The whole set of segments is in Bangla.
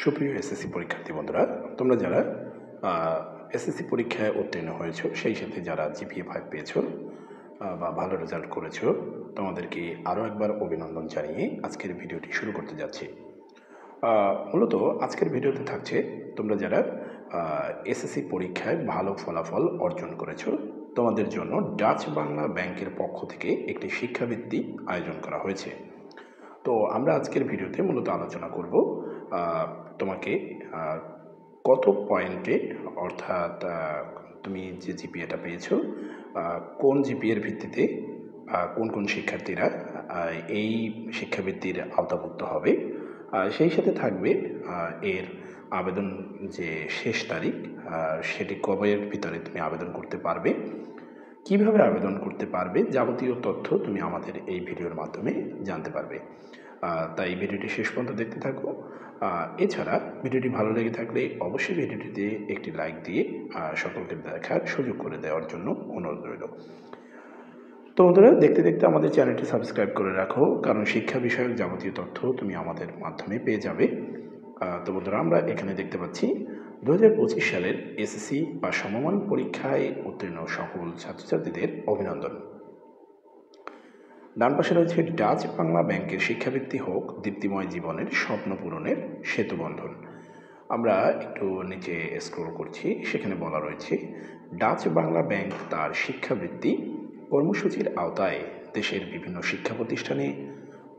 সুপ্রিয় এসএসসি পরীক্ষার্থী বন্ধুরা, তোমরা যারা এসএসসি পরীক্ষায় উত্তীর্ণ হয়েছো, সেই সাথে যারা জিপিএ 5 পেয়েছো বা ভালো রেজাল্ট করেছো, তোমাদেরকে আরও একবার অভিনন্দন জানিয়ে আজকের ভিডিওটি শুরু করতে যাচ্ছি। মূলত আজকের ভিডিওতে থাকছে তোমরা যারা এসএসসি পরীক্ষায় ভালো ফলাফল অর্জন করেছো, তোমাদের জন্য ডাচ বাংলা ব্যাংকের পক্ষ থেকে একটি শিক্ষাবৃত্তি আয়োজন করা হয়েছে। তো আমরা আজকের ভিডিওতে মূলত আলোচনা করব তোমাকে কত পয়েন্টে, অর্থাৎ তুমি যে জিপিএটা পেয়েছো, কোন জিপিএর ভিত্তিতে কোন কোন শিক্ষার্থীরা এই শিক্ষাবৃত্তির আওতাভুক্ত হবে, সেই সাথে থাকবে এর আবেদন যে শেষ তারিখ, সেটি কবের ভিতরে তুমি আবেদন করতে পারবে, কিভাবে আবেদন করতে পারবে, যাবতীয় তথ্য তুমি আমাদের এই ভিডিওর মাধ্যমে জানতে পারবে। তাই ভিডিওটি শেষ পর্যন্ত দেখতে থাকো। এছাড়া ভিডিওটি ভালো লেগে থাকলে অবশ্যই ভিডিওটিতে একটি লাইক দিয়ে সকলকে দেখার সুযোগ করে দেওয়ার জন্য অনুরোধ রইল। তো বন্ধুরা, দেখতে দেখতে আমাদের চ্যানেলটি সাবস্ক্রাইব করে রাখো, কারণ শিক্ষা বিষয়ক যাবতীয় তথ্য তুমি আমাদের মাধ্যমে পেয়ে যাবে। তো বন্ধুরা, আমরা এখানে দেখতে পাচ্ছি 2025 সালের এসএসসি বা সমমান পরীক্ষায় উত্তীর্ণ সকল ছাত্রছাত্রীদের অভিনন্দন। ডান পাশে রয়েছে ডাচ বাংলা ব্যাংকের শিক্ষাবৃত্তি হোক দীপ্তিময় জীবনের স্বপ্ন পূরণের সেতুবন্ধন। আমরা একটু নিচে স্ক্রল করছি, সেখানে বলা রয়েছে ডাচ বাংলা ব্যাংক তার শিক্ষাবৃত্তি কর্মসূচির আওতায় দেশের বিভিন্ন শিক্ষা প্রতিষ্ঠানে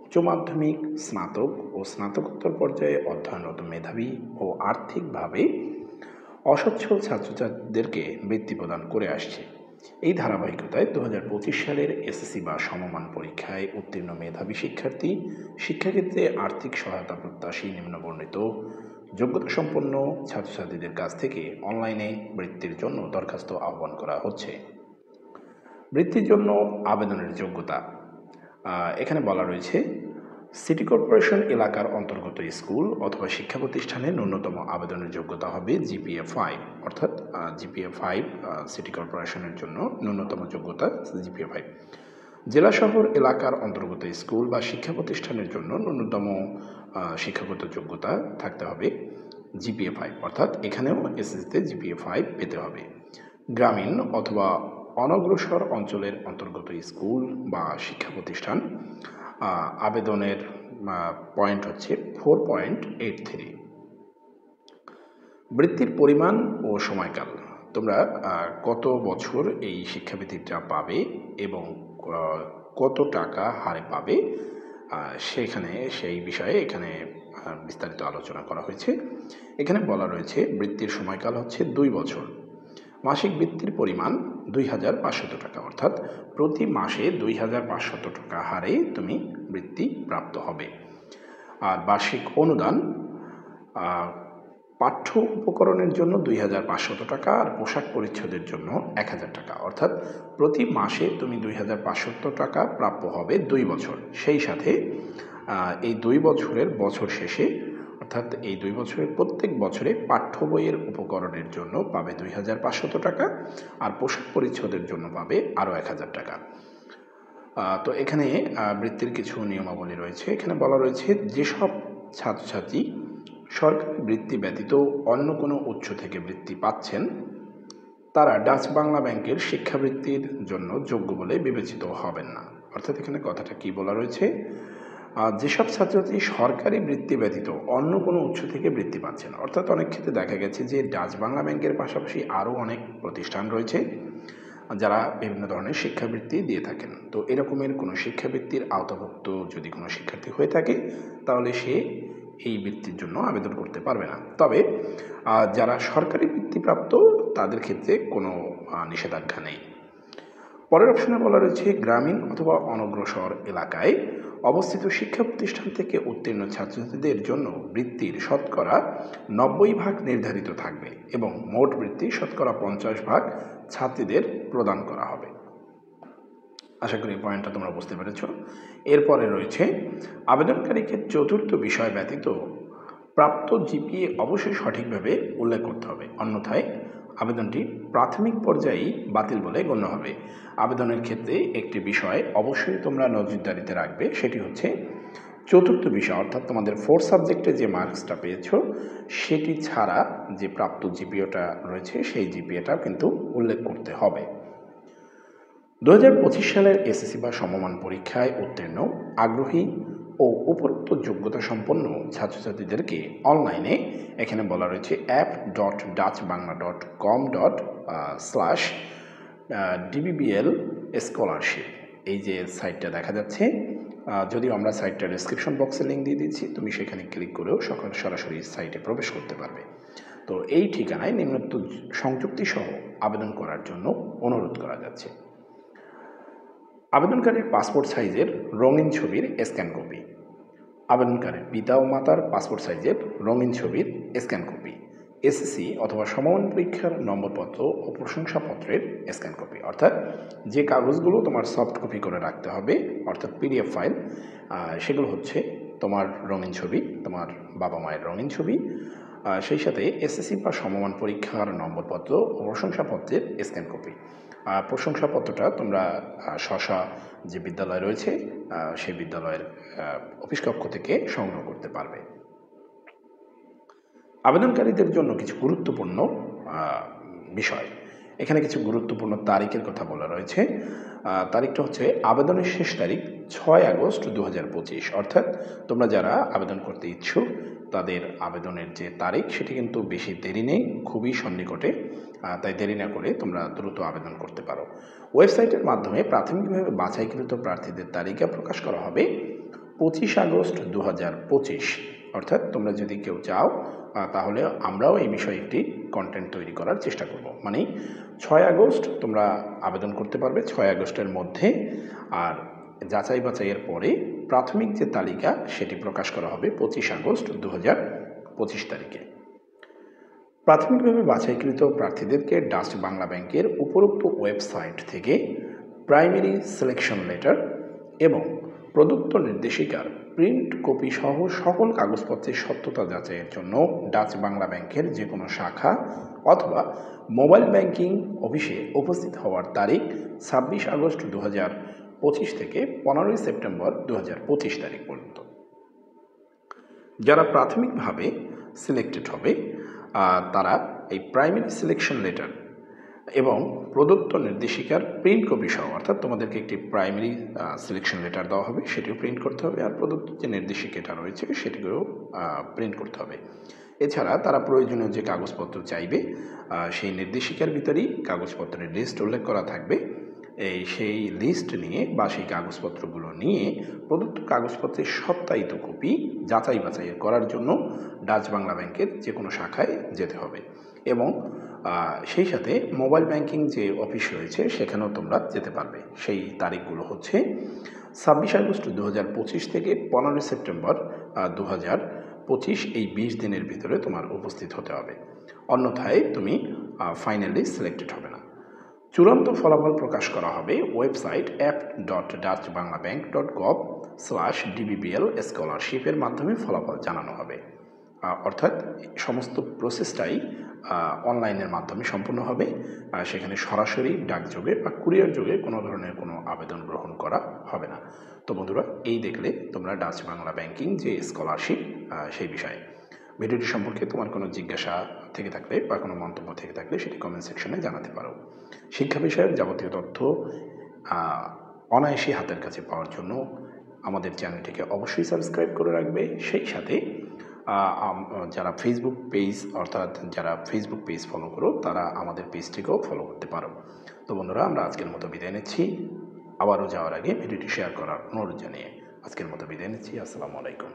উচ্চ মাধ্যমিক, স্নাতক ও স্নাতকোত্তর পর্যায়ে অধ্যয়নরত মেধাবী ও আর্থিকভাবে অসচ্ছল ছাত্রছাত্রীদেরকে বৃত্তি প্রদান করে আসছে। এই ধারাবাহিকতায় 2025 সালের এসএসসি বা সমমান পরীক্ষায় উত্তীর্ণ মেধাবী শিক্ষার্থী, শিক্ষাক্ষেত্রে আর্থিক সহায়তা প্রত্যাশী নিম্নবর্ণিত যোগ্যতা সম্পন্ন ছাত্রছাত্রীদের কাছ থেকে অনলাইনে বৃত্তির জন্য দরখাস্ত আহ্বান করা হচ্ছে। বৃত্তির জন্য আবেদনের যোগ্যতা এখানে বলা রয়েছে সিটি কর্পোরেশন এলাকার অন্তর্গত স্কুল অথবা শিক্ষা প্রতিষ্ঠানে ন্যূনতম আবেদনের যোগ্যতা হবে জিপিএ 5, অর্থাৎ জিপিএ 5 সিটি কর্পোরেশনের জন্য ন্যূনতম যোগ্যতা জিপিএ 5। জেলা শহর এলাকার অন্তর্গত স্কুল বা শিক্ষা প্রতিষ্ঠানের জন্য ন্যূনতম শিক্ষাগত যোগ্যতা থাকতে হবে জিপিএ 5, অর্থাৎ এখানেও এসএসসিতে জিপিএ 5 পেতে হবে। গ্রামীণ অথবা অনগ্রসর অঞ্চলের অন্তর্গত স্কুল বা শিক্ষা প্রতিষ্ঠান আবেদনের পয়েন্ট হচ্ছে 4.83। বৃত্তির পরিমাণ ও সময়কাল, তোমরা কত বছর এই শিক্ষাবৃত্তিটা পাবে এবং কত টাকা হারে পাবে, সেখানে সেই বিষয়ে এখানে বিস্তারিত আলোচনা করা হয়েছে। এখানে বলা রয়েছে বৃত্তির সময়কাল হচ্ছে 2 বছর। মাসিক বৃত্তির পরিমাণ 2500 টাকা, অর্থাৎ প্রতি মাসে 2500 টাকা হারে তুমি বৃত্তি প্রাপ্ত হবে। আর বার্ষিক অনুদান পাঠ্য উপকরণের জন্য 2500 টাকা, আর পোশাক পরিচ্ছদের জন্য 1000 টাকা, অর্থাৎ প্রতি মাসে তুমি 2500 টাকা প্রাপ্য হবে 2 বছর। সেই সাথে এই 2 বছরের বছর শেষে, অর্থাৎ এই 2 বছরের প্রত্যেক বছরে পাঠ্য বইয়ের উপকরণের জন্য পাবে 2500 টাকা, আর পোশাক পরিচ্ছদের জন্য পাবে আরও 1000 টাকা। তো এখানে বৃত্তির কিছু নিয়মাবলী রয়েছে। এখানে বলা রয়েছে যেসব ছাত্রছাত্রী সরকারি বৃত্তি ব্যতীত অন্য কোনো উৎস থেকে বৃত্তি পাচ্ছেন, তারা ডাচ বাংলা ব্যাংকের শিক্ষাবৃত্তির জন্য যোগ্য বলে বিবেচিত হবেন না। অর্থাৎ এখানে কথাটা কি বলা রয়েছে, যেসব ছাত্রছাত্রী সরকারি বৃত্তি ব্যতীত অন্য কোনো উৎস থেকে বৃত্তি পাচ্ছেন, অর্থাৎ অনেক ক্ষেত্রে দেখা গেছে যে ডাচ বাংলা ব্যাংকের পাশাপাশি আরও অনেক প্রতিষ্ঠান রয়েছে যারা বিভিন্ন ধরনের শিক্ষাবৃত্তি দিয়ে থাকেন। তো এরকমের কোনো শিক্ষাবৃত্তির আওতাভুক্ত যদি কোনো শিক্ষার্থী হয়ে থাকে, তাহলে সে এই বৃত্তির জন্য আবেদন করতে পারবে না। তবে যারা সরকারি বৃত্তিপ্রাপ্ত, তাদের ক্ষেত্রে কোনো নিষেধাজ্ঞা নেই। পরের অপশনে বলা রয়েছে গ্রামীণ অথবা অনগ্রসর এলাকায় অবস্থিত শিক্ষা প্রতিষ্ঠান থেকে উত্তীর্ণ ছাত্রছাত্রীদের জন্য বৃত্তির শতকরা 90% নির্ধারিত থাকবে এবং মোট বৃত্তি শতকরা 50% ছাত্রীদের প্রদান করা হবে। আশা করি এই পয়েন্টটা তোমরা বুঝতে পেরেছ। এরপরে রয়েছে আবেদনকারীকে চতুর্থ বিষয় ব্যতীত প্রাপ্ত জিপিএ অবশ্যই সঠিকভাবে উল্লেখ করতে হবে, অন্যথায় আবেদনটি প্রাথমিক পর্যায়েই বাতিল বলে গণ্য হবে। আবেদনের ক্ষেত্রে একটি বিষয় অবশ্যই তোমরা নজরদারিতে রাখবে, সেটি হচ্ছে চতুর্থ বিষয় অর্থাৎ তোমাদের 4 সাবজেক্টে যে মার্কসটা পেয়েছো সেটি ছাড়া যে প্রাপ্ত জিপিএটা রয়েছে সেই জিপিএটাও কিন্তু উল্লেখ করতে হবে। 2025 সালের এসএসসি বা সমমান পরীক্ষায় উত্তীর্ণ আগ্রহী ও উপরোক্ত যোগ্যতা সম্পন্ন ছাত্রছাত্রীদেরকে অনলাইনে এখানে বলা রয়েছে app.dutchbangla.com/dbbl স্কলারশিপ এই যে সাইটটা দেখা যাচ্ছে, যদিও আমরা সাইটটা ডেসক্রিপশন বক্সে লিঙ্ক দিয়ে দিচ্ছি, তুমি সেখানে ক্লিক করেও সরাসরি সাইটে প্রবেশ করতে পারবে। তো এই ঠিকানায় নিম্নোক্ত সংযুক্তি সহ আবেদন করার জন্য অনুরোধ করা যাচ্ছে। আবেদনকারীর পাসপোর্ট সাইজের রঙিন ছবির স্ক্যান কপি, আবেদনকারীর পিতা ও মাতার পাসপোর্ট সাইজের রঙিন ছবির স্ক্যান কপি, এসএসসি অথবা সমমান পরীক্ষার নম্বরপত্র ও প্রশংসাপত্রের স্ক্যান কপি, অর্থাৎ যে কাগজগুলো তোমার সফট কপি করে রাখতে হবে অর্থাৎ পিডিএফ ফাইল, সেগুলো হচ্ছে তোমার রঙিন ছবি, তোমার বাবা মায়ের রঙিন ছবি, সেই সাথে এসএসসি বা সমমান পরীক্ষার নম্বরপত্র ও প্রশংসাপত্রের স্ক্যান কপি। প্রশংসাপত্রটা তোমরা স্ব যে বিদ্যালয় রয়েছে সেই বিদ্যালয়ের অফিস কক্ষ থেকে সংগ্রহ করতে পারবে। আবেদনকারীদের জন্য কিছু গুরুত্বপূর্ণ বিষয়, এখানে কিছু গুরুত্বপূর্ণ তারিখের কথা বলা রয়েছে। তারিখটা হচ্ছে আবেদনের শেষ তারিখ 6 আগস্ট 2025, অর্থাৎ তোমরা যারা আবেদন করতে ইচ্ছুক তাদের আবেদনের যে তারিখ সেটি কিন্তু বেশি দেরি নেই, খুবই সন্নিকটে, তাই দেরি না করে তোমরা দ্রুত আবেদন করতে পারো। ওয়েবসাইটের মাধ্যমে প্রাথমিকভাবে বাছাইকৃত প্রার্থীদের তালিকা প্রকাশ করা হবে 25 আগস্ট 2025, অর্থাৎ তোমরা যদি কেউ চাও তাহলে আমরাও এই বিষয়ে একটি কন্টেন্ট তৈরি করার চেষ্টা করব। মানে 6 আগস্ট তোমরা আবেদন করতে পারবে 6 আগস্টের মধ্যে, আর যাচাই বাছাইয়ের পরে প্রাথমিক যে তালিকা সেটি প্রকাশ করা হবে 25 আগস্ট 2025 তারিখে। প্রাথমিকভাবে বাছাইকৃত প্রার্থীদেরকে ডাচ বাংলা ব্যাংকের উপরোক্ত ওয়েবসাইট থেকে প্রাইমারি সিলেকশন লেটার এবং প্রদত্ত নির্দেশিকার প্রিন্ট কপি সহ সকল কাগজপত্রের সত্যতা যাচাইয়ের জন্য ডাচ বাংলা ব্যাংকের যে কোনো শাখা অথবা মোবাইল ব্যাংকিং অফিসে উপস্থিত হওয়ার তারিখ 26 আগস্ট 2025 থেকে 15 সেপ্টেম্বর 2025 তারিখ পর্যন্ত। যারা প্রাথমিকভাবে সিলেক্টেড হবে তারা এই প্রাইমারি সিলেকশন লেটার এবং প্রদত্ত নির্দেশিকার প্রিন্ট কপি সহ, অর্থাৎ তোমাদেরকে একটি প্রাইমারি সিলেকশন লেটার দেওয়া হবে, সেটিও প্রিন্ট করতে হবে, আর প্রদত্ত যে নির্দেশিকাটা রয়েছে সেটিকেও প্রিন্ট করতে হবে। এছাড়া তারা প্রয়োজনীয় যে কাগজপত্র চাইবে সেই নির্দেশিকার ভিতরেই কাগজপত্রের লিস্ট উল্লেখ করা থাকবে। সেই লিস্ট নিয়ে বা সেই কাগজপত্রগুলো নিয়ে প্রদত্ত কাগজপত্রের সত্যায়িত কপি যাচাই বাছাই করার জন্য ডাচ বাংলা ব্যাংকের যে কোনো শাখায় যেতে হবে, এবং সেই সাথে মোবাইল ব্যাংকিং যে অফিস রয়েছে সেখানেও তোমরা যেতে পারবে। সেই তারিখগুলো হচ্ছে 26 আগস্ট 2025 থেকে 15 সেপ্টেম্বর 2025, এই 20 দিনের ভিতরে তোমার উপস্থিত হতে হবে, অন্যথায় তুমি ফাইনালি সিলেক্টেড হবে না। চূড়ান্ত ফলাফল প্রকাশ করা হবে ওয়েবসাইট app.dutchbanglabank.gov/dbbl স্কলারশিপের মাধ্যমে ফলাফল জানানো হবে, অর্থাৎ সমস্ত প্রসেসটাই অনলাইনের মাধ্যমে সম্পূর্ণ হবে। সেখানে সরাসরি ডাকযোগে বা কুরিয়ার যোগে কোনো ধরনের কোনো আবেদন গ্রহণ করা হবে না। তো বন্ধুরা, এই দেখলে তোমরা ডাচ বাংলা ব্যাংকিং যে স্কলারশিপ সেই বিষয়ে। ভিডিওটি সম্পর্কে তোমার কোনো জিজ্ঞাসা থেকে থাকলে বা কোনো মন্তব্য থেকে থাকলে সেটি কমেন্ট সেকশনে জানাতে পারো। শিক্ষা বিষয়ক যাবতীয় তথ্য অনায়াসে হাতের কাছে পাওয়ার জন্য আমাদের চ্যানেলটিকে অবশ্যই সাবস্ক্রাইব করে রাখবে। সেই সাথে যারা ফেসবুক পেজ ফলো করো তারা আমাদের পেজটিকেও ফলো করতে পারো। তো বন্ধুরা, আমরা আজকের মতো বিদায় নিচ্ছি। আবারও যাওয়ার আগে ভিডিওটি শেয়ার করার অনুরোধ জানিয়ে আজকের মতো বিদায় নিচ্ছি। আসসালামু আলাইকুম।